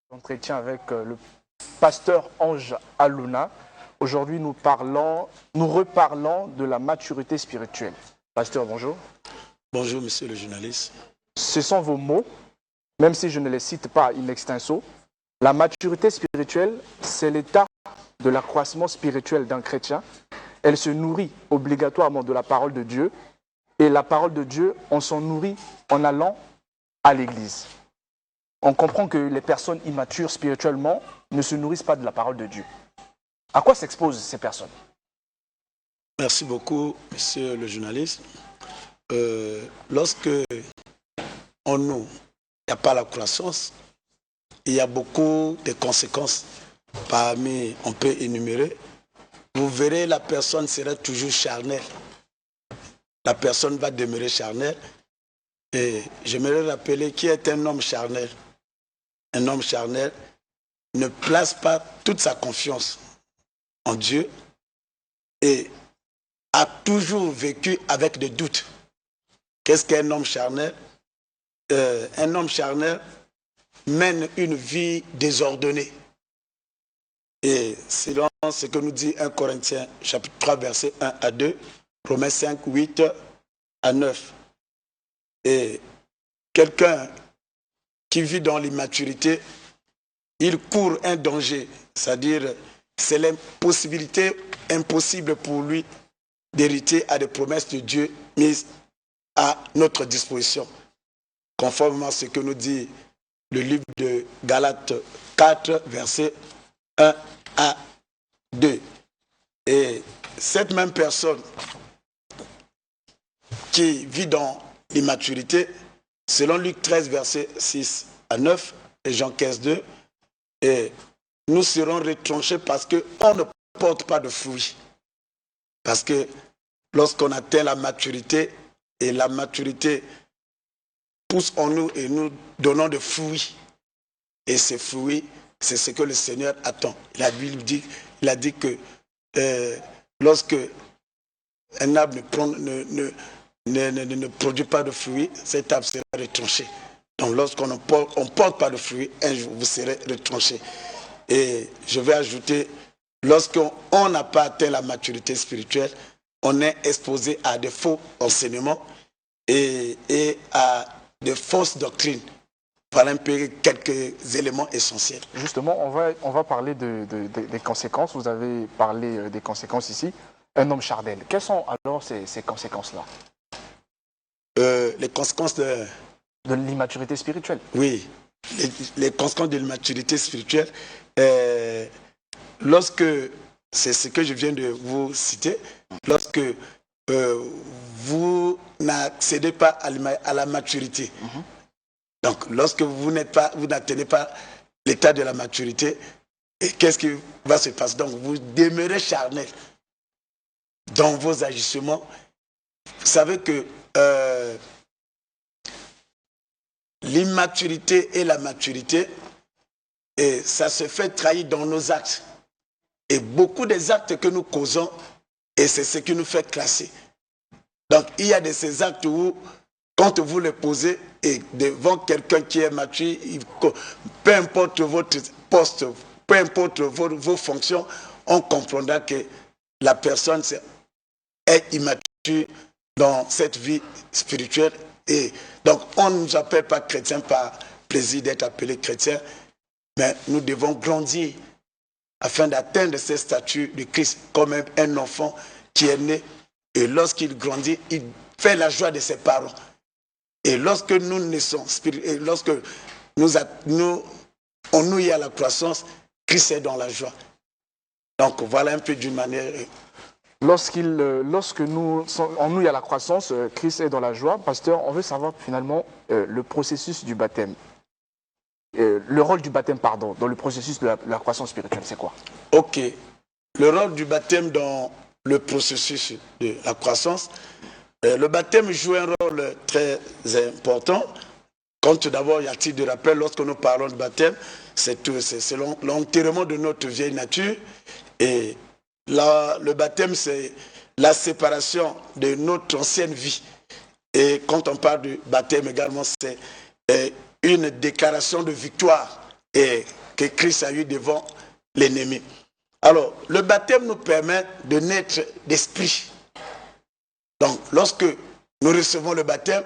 Entretien avec le pasteur Ange Aluna. Aujourd'hui, nous reparlons de la maturité spirituelle. Pasteur, bonjour. Bonjour, monsieur le journaliste. Ce sont vos mots, même si je ne les cite pas in extenso. La maturité spirituelle, c'est l'état de l'accroissement spirituel d'un chrétien. Elle se nourrit obligatoirement de la parole de Dieu. Et la parole de Dieu, on s'en nourrit en allant à l'église. On comprend que les personnes immatures spirituellement ne se nourrissent pas de la parole de Dieu. À quoi s'exposent ces personnes? Merci beaucoup, monsieur le journaliste. Lorsque en nous, il n'y a pas la croissance, il y a beaucoup de conséquences. Parmi, on peut énumérer. Vous verrez, la personne sera toujours charnelle. La personne va demeurer charnelle. Et j'aimerais rappeler qui est un homme charnel. Un homme charnel ne place pas toute sa confiance en Dieu et a toujours vécu avec des doutes. Qu'est-ce qu'un homme charnel? Un homme charnel mène une vie désordonnée. Et selon ce que nous dit 1 Corinthiens chapitre 3 versets 1 à 2, Romains 5, 8 à 9. Et quelqu'un qui vit dans l'immaturité, il court un danger, c'est-à-dire c'est l'impossibilité impossible pour lui d'hériter à des promesses de Dieu mises à notre disposition, conformément à ce que nous dit le livre de Galates 4, versets 1 à 2. Et cette même personne qui vit dans l'immaturité, selon Luc 13, versets 6 à 9 et Jean 15, 2, et nous serons retranchés parce qu'on ne porte pas de fruits. Parce que lorsqu'on atteint la maturité, et la maturité pousse en nous et nous donnons des fruits. Et ces fruits, c'est ce que le Seigneur attend. La Bible dit, il a dit que lorsque un arbre ne produit pas de fruits, cet arbre sera retranché. Donc lorsqu'on ne porte pas de fruits, un jour vous serez retranché. Et je vais ajouter, lorsqu'on n'a pas atteint la maturité spirituelle, on est exposé à des faux enseignements et à de fausses doctrines. Voilà un peu quelques éléments essentiels. Justement, on va parler des conséquences. Vous avez parlé des conséquences ici. Un homme charnel. Quelles sont alors ces conséquences-là? Les conséquences de l'immaturité spirituelle. Oui, les conséquences de l'immaturité spirituelle. Lorsque, c'est ce que je viens de vous citer, lorsque vous n'accédez pas à la maturité. Donc, lorsque vous n'atteignez pas l'état de la maturité, qu'est-ce qui va se passer? Donc, vous demeurez charnel dans vos agissements. Vous savez que l'immaturité et la maturité, et ça se fait trahir dans nos actes. Et beaucoup des actes que nous causons, et c'est ce qui nous fait classer. Donc, il y a de ces actes où, quand vous les posez, et devant quelqu'un qui est mature, peu importe votre poste, peu importe vos fonctions, on comprendra que la personne est immature dans cette vie spirituelle. Et donc, on ne nous appelle pas chrétiens par plaisir d'être appelés chrétiens, mais nous devons grandir afin d'atteindre ces statuts de Christ comme un enfant qui est né. Et lorsqu'il grandit, il fait la joie de ses parents. Et lorsque nous naissons, et lorsque on nous y a la croissance, Christ est dans la joie. Donc voilà un peu d'une manière. Lorsque nous y a la croissance, Christ est dans la joie. Pasteur, on veut savoir finalement le processus du baptême. Le rôle du baptême, dans le processus de la croissance spirituelle, c'est quoi? Ok. Le rôle du baptême dans le processus de la croissance, le baptême joue un rôle très important. Comme tout d'abord, il y a titre de rappel, lorsque nous parlons de baptême, c'est l'enterrement de notre vieille nature. Et là, le baptême, c'est la séparation de notre ancienne vie. Et quand on parle de baptême également, c'est une déclaration de victoire que Christ a eu devant l'ennemi. Alors, le baptême nous permet de naître d'esprit. Donc, lorsque nous recevons le baptême,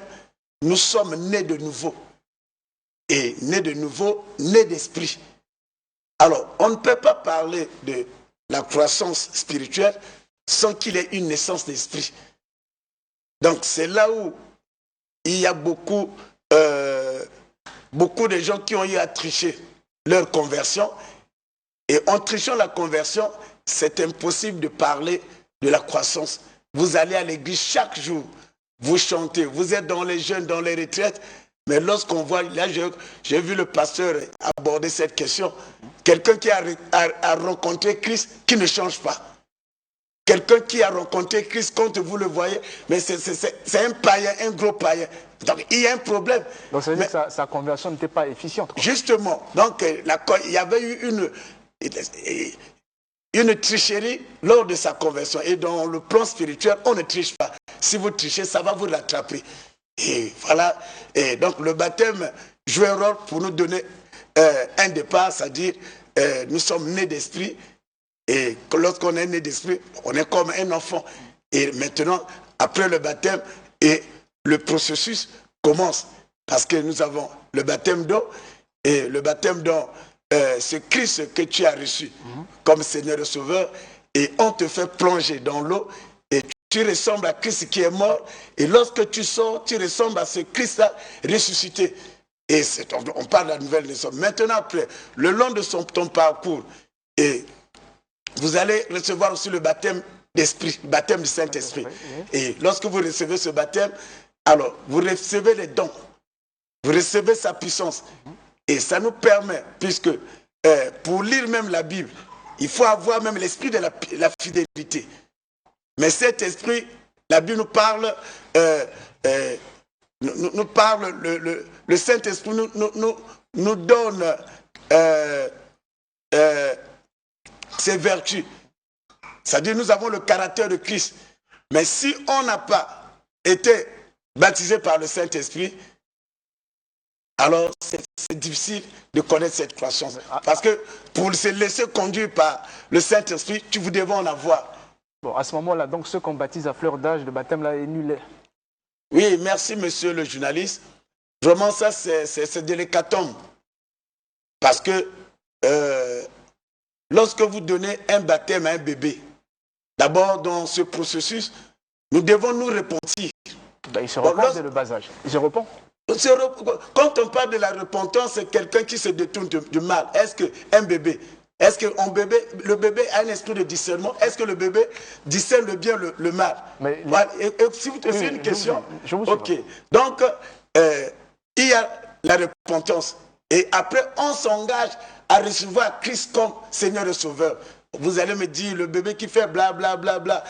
nous sommes nés de nouveau. Et nés de nouveau, nés d'esprit. Alors, on ne peut pas parler de la croissance spirituelle sans qu'il y ait une naissance d'esprit. Donc, c'est là où il y a beaucoup de gens qui ont eu à tricher leur conversion. Et en trichant la conversion, c'est impossible de parler de la croissance. Vous allez à l'église chaque jour, vous chantez, vous êtes dans les jeûnes, dans les retraites, mais lorsqu'on voit, là j'ai vu le pasteur aborder cette question, quelqu'un qui a rencontré Christ qui ne change pas. Quelqu'un qui a rencontré Christ, quand vous le voyez, mais c'est un païen, un gros païen. Donc il y a un problème. Donc ça veut dire que sa conversion n'était pas efficiente, quoi. Justement, donc il y avait eu une tricherie lors de sa conversion. Et dans le plan spirituel, on ne triche pas. Si vous trichez, ça va vous rattraper. Et voilà. Et donc le baptême joue un rôle pour nous donner un départ, c'est-à-dire nous sommes nés d'esprit. Et lorsqu'on est né d'esprit, on est comme un enfant. Et maintenant, après le baptême, et le processus commence. Parce que nous avons le baptême d'eau, et le baptême d'eau, c'est Christ que tu as reçu comme Seigneur et Sauveur, et on te fait plonger dans l'eau, et tu ressembles à Christ qui est mort, et lorsque tu sors, tu ressembles à ce Christ-là ressuscité. Et on parle de la nouvelle naissance. Maintenant, après, le long de ton parcours, et vous allez recevoir aussi le baptême d'esprit, le baptême du Saint-Esprit. Et lorsque vous recevez ce baptême, alors vous recevez les dons, vous recevez sa puissance. Et ça nous permet, puisque pour lire même la Bible, il faut avoir même l'esprit de la fidélité. Mais cet esprit, la Bible nous parle, le Saint-Esprit nous donne ses vertus. C'est-à-dire nous avons le caractère de Christ. Mais si on n'a pas été baptisé par le Saint-Esprit, alors c'est difficile de connaître cette croissance. Parce que pour se laisser conduire par le Saint-Esprit, vous devez en avoir. Bon, à ce moment-là, donc ceux qu'on baptise à fleur d'âge, le baptême là est nul. Oui, merci monsieur le journaliste. Vraiment ça c'est de l'hécatombe. Parce que lorsque vous donnez un baptême à un bébé, d'abord dans ce processus, nous devons nous repentir. Ben, il se repent dès le bas âge. Il se repent. Quand on parle de la repentance, c'est quelqu'un qui se détourne du mal. Est-ce qu'un bébé, le bébé a un esprit de discernement? Est-ce que le bébé discerne le bien, le mal? Mais si vous c'est une question. Ok. Donc, il y a la repentance. Et après, on s'engage à recevoir Christ comme Seigneur et Sauveur. Vous allez me dire, le bébé qui fait bla bla bla bla.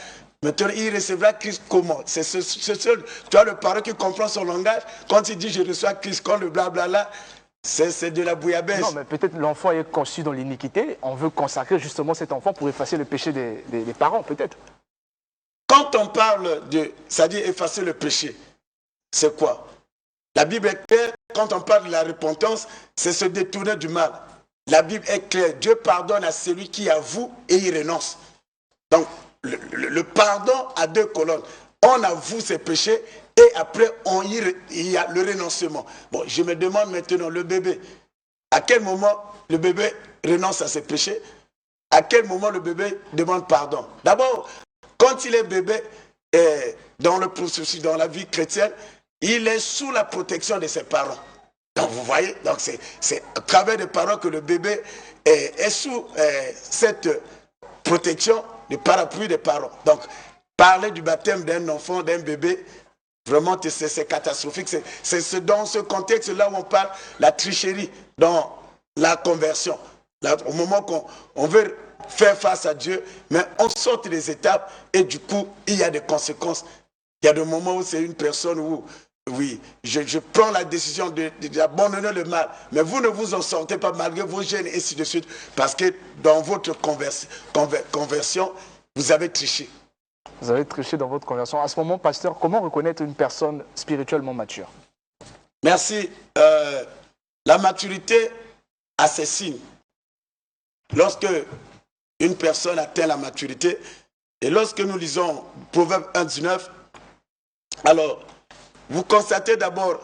Maintenant, il recevra Christ comment? C'est seul. Tu as le parent qui comprend son langage. Quand il dit je reçois Christ comme le bla bla là, c'est de la bouillabaisse. Non, mais peut-être l'enfant est conçu dans l'iniquité. On veut consacrer justement cet enfant pour effacer le péché des parents, peut-être. Quand on parle c'est-à-dire effacer le péché, c'est quoi? La Bible est claire. Quand on parle de la repentance, c'est se détourner du mal. La Bible est claire. Dieu pardonne à celui qui avoue et il renonce. Donc, le pardon a deux colonnes. On avoue ses péchés et après, il y a le renoncement. Bon, je me demande maintenant, le bébé, à quel moment le bébé renonce à ses péchés? À quel moment le bébé demande pardon? D'abord, quand il est bébé, dans le processus, dans la vie chrétienne, il est sous la protection de ses parents. Donc vous voyez, donc c'est à travers des parents que le bébé est sous cette protection du parapluie des parents. Donc parler du baptême d'un enfant, d'un bébé, vraiment c'est catastrophique. C'est dans ce contexte-là où on parle la tricherie dans la conversion. Là, au moment qu'on veut faire face à Dieu, mais on saute des étapes et du coup, il y a des conséquences. Il y a des moments où c'est une personne où oui, je prends la décision d'abandonner le mal, mais vous ne vous en sortez pas malgré vos gènes et ainsi de suite, parce que dans votre conversion, vous avez triché. Vous avez triché dans votre conversion. À ce moment, pasteur, comment reconnaître une personne spirituellement mature? Merci. La maturité a ses signes. Lorsque une personne atteint la maturité, et lorsque nous lisons Proverbe 1,19, alors vous constatez d'abord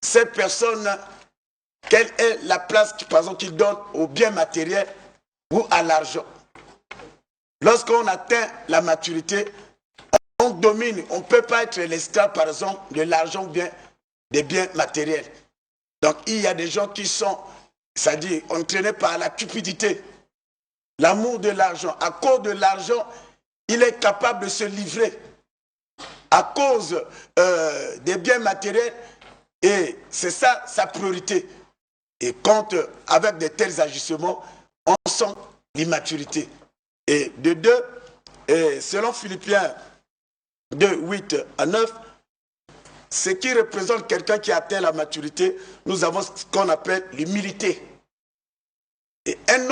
cette personne, quelle est la place, par exemple, qu'il donne au bien matériel ou à l'argent. Lorsqu'on atteint la maturité, on domine, on ne peut pas être l'esclave, par exemple, de l'argent ou bien des biens matériels. Donc, il y a des gens qui sont, c'est-à-dire entraînés par la cupidité, l'amour de l'argent. À cause de l'argent, il est capable de se livrer. À cause des biens matériels, et c'est ça sa priorité. Et quand, avec de tels agissements, on sent l'immaturité. Et de deux, selon Philippiens 2, 8 à 9, ce qui représente quelqu'un qui atteint la maturité, nous avons ce qu'on appelle l'humilité. Et un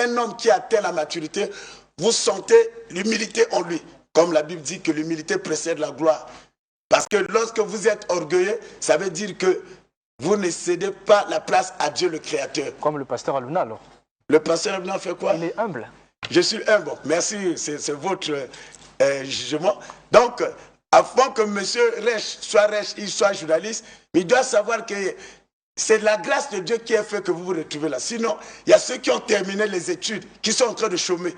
homme qui atteint la maturité, vous sentez l'humilité en lui. Comme la Bible dit que l'humilité précède la gloire. Parce que lorsque vous êtes orgueilleux, ça veut dire que vous ne cédez pas la place à Dieu le Créateur. Comme le pasteur Aluna alors. Le pasteur Aluna fait quoi? Il est humble. Je suis humble. Merci, c'est votre jugement. Donc, avant que M. Reich, il soit journaliste, il doit savoir que c'est la grâce de Dieu qui a fait que vous vous retrouvez là. Sinon, il y a ceux qui ont terminé les études, qui sont en train de chômer.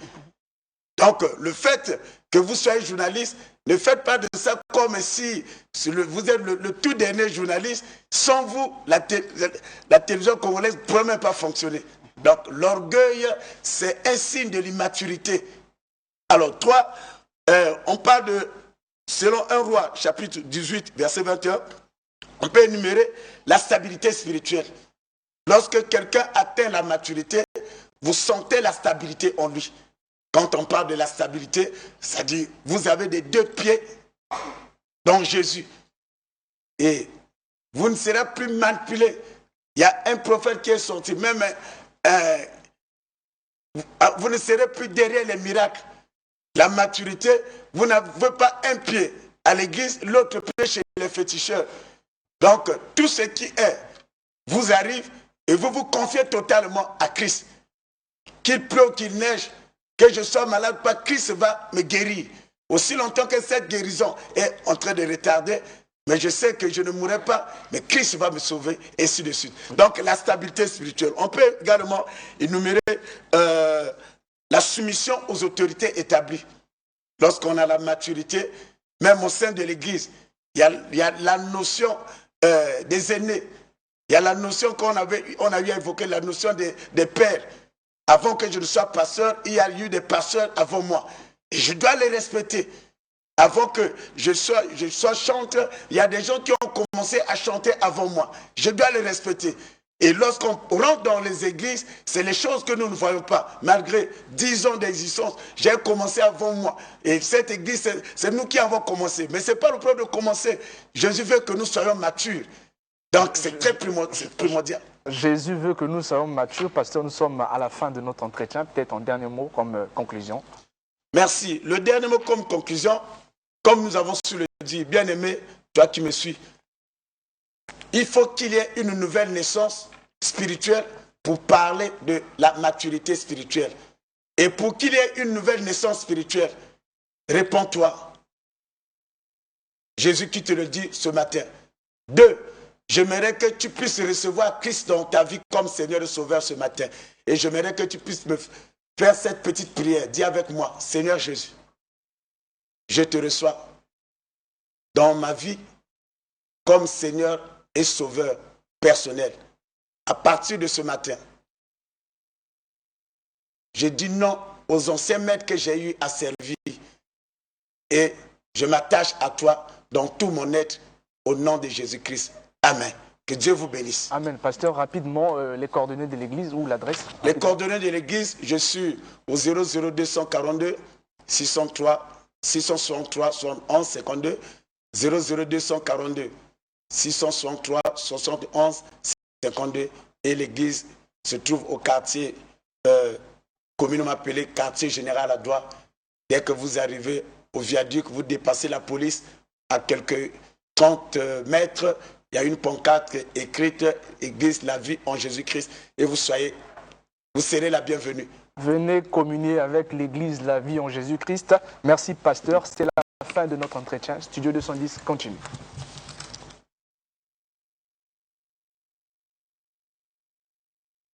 Donc, le fait que vous soyez journaliste, ne faites pas de ça comme si vous êtes le tout dernier journaliste. Sans vous, la télévision congolaise ne pourrait même pas fonctionner. Donc, l'orgueil, c'est un signe de l'immaturité. Alors, toi, on parle de, selon 1 Roi, chapitre 18, verset 21, on peut énumérer la stabilité spirituelle. Lorsque quelqu'un atteint la maturité, vous sentez la stabilité en lui. Quand on parle de la stabilité, c'est-à-dire vous avez des deux pieds dans Jésus. Et vous ne serez plus manipulé. Il y a un prophète qui est sorti, même vous ne serez plus derrière les miracles. La maturité, vous n'avez pas un pied à l'église, l'autre pied chez les féticheurs. Donc, tout ce qui est vous arrive et vous vous confiez totalement à Christ. Qu'il pleut, qu'il neige, que je sois malade, pas Christ va me guérir. Aussi longtemps que cette guérison est en train de retarder, mais je sais que je ne mourrai pas, mais Christ va me sauver, et ainsi de suite. Donc, la stabilité spirituelle. On peut également énumérer la soumission aux autorités établies. Lorsqu'on a la maturité, même au sein de l'Église, il y a la notion des aînés. Il y a la notion on a eu à évoquer, la notion des pères. Avant que je ne sois pasteur, il y a eu des pasteurs avant moi. Et je dois les respecter. Avant que je sois chanteur, il y a des gens qui ont commencé à chanter avant moi. Je dois les respecter. Et lorsqu'on rentre dans les églises, c'est les choses que nous ne voyons pas. Malgré 10 ans d'existence, j'ai commencé avant moi. Et cette église, c'est nous qui avons commencé. Mais ce n'est pas le problème de commencer. Jésus veut que nous soyons matures. Donc c'est très primordial. Jésus veut que nous soyons matures. Pasteur, nous sommes à la fin de notre entretien. Peut-être un dernier mot comme conclusion. Merci. Le dernier mot comme conclusion, comme nous avons su le dire, bien-aimé, toi qui me suis, il faut qu'il y ait une nouvelle naissance spirituelle pour parler de la maturité spirituelle. Et pour qu'il y ait une nouvelle naissance spirituelle, réponds-toi. Jésus qui te le dit ce matin. 2, j'aimerais que tu puisses recevoir Christ dans ta vie comme Seigneur et Sauveur ce matin. Et j'aimerais que tu puisses me faire cette petite prière. Dis avec moi, Seigneur Jésus, je te reçois dans ma vie comme Seigneur et Sauveur personnel. À partir de ce matin, je dis non aux anciens maîtres que j'ai eu à servir et je m'attache à toi dans tout mon être au nom de Jésus-Christ. Amen. Que Dieu vous bénisse. Amen. Pasteur, rapidement, les coordonnées de l'église ou l'adresse? Les coordonnées de l'église, je suis au 00242 603 663 71 52 00242 663 71 52 et l'église se trouve au quartier communément appelé quartier général à Douai Dès que vous arrivez au viaduc, vous dépassez la police à quelques 30 mètres. Il y a une pancarte écrite « Église la vie en Jésus-Christ » et vous serez la bienvenue. Venez communier avec l'Église la vie en Jésus-Christ. Merci, pasteur. C'est la fin de notre entretien. Studio 210 continue.